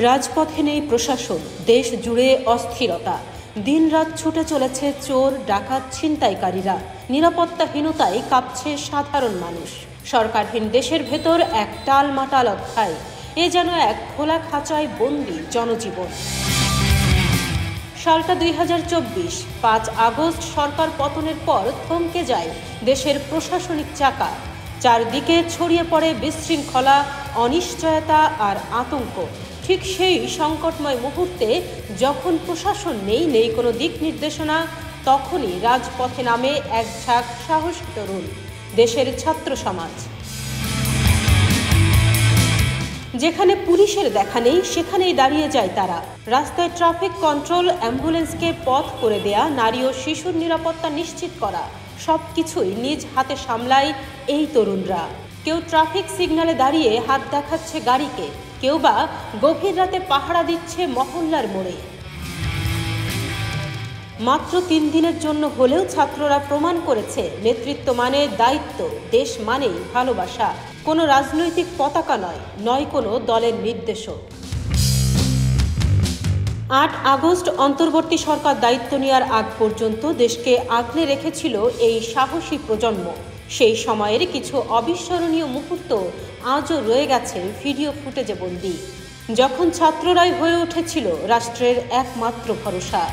রাজপথে নেই প্রশাসন, দেশ জুড়ে অস্থিরতা। দিনরাত ছুটে চলেছে চোর, ডাকাত, ছিনতাইকারীরা। নিরাপত্তাহীনতায় কাঁপছে সাধারণ মানুষ। সরকারহীন দেশের ভেতর এক টালমাটাল অধ্যায়। এ যেন এক খোলা খাঁচায় বন্দী জনজীবন। সালটা 2024। 5 আগস্ট সরকার পতনের পর থমকে যায় দেশের প্রশাসনিক চাকা। চারদিকে ছড়িয়ে পড়ে বিশৃঙ্খলা, অনিশ্চয়তা আর আতঙ্ক। ঠিক সেই সংকটময় মুহূর্তে যখন প্রশাসন নেই কোনো দিক নির্দেশনা, তখনই রাজপথে নামে এক ঝাঁক সাহসী তরুণ, দেশের ছাত্র সমাজ। যেখানে পুলিশের দেখা নেই সেখানেই দাঁড়িয়ে যায় তারা। রাস্তায় ট্রাফিক কন্ট্রোল, অ্যাম্বুলেন্সকে পথ করে দেয়া, নারী ও শিশুর নিরাপত্তা নিশ্চিত করা, সবকিছুই নিজ হাতে সামলায় এই তরুণরা। কেউ ট্রাফিক সিগন্যালে দাঁড়িয়ে হাত দেখাচ্ছে গাড়িকে, কেউ বা গভীর রাতে পাহারা দিচ্ছে মহল্লার মোড়ে। মাত্র 3 দিনের জন্য হলেও ছাত্ররা প্রমাণ করেছে নেতৃত্ব মানে দায়িত্ব, দেশ মানেই ভালোবাসা। কোনো রাজনৈতিক পতাকা নয় কোনো দলের নির্দেশক। 8 আগস্ট অন্তর্বর্তী সরকার দায়িত্ব নেওয়ার আগ পর্যন্ত দেশকে আগলে রেখেছিল এই সাহসী প্রজন্ম। সেই সময়ের কিছু অবিস্মরণীয় মুহূর্ত আজও রয়ে গেছে ভিডিও ফুটেজে বন্দী, যখন ছাত্ররাই হয়ে উঠেছিল রাষ্ট্রের একমাত্র ভরসা।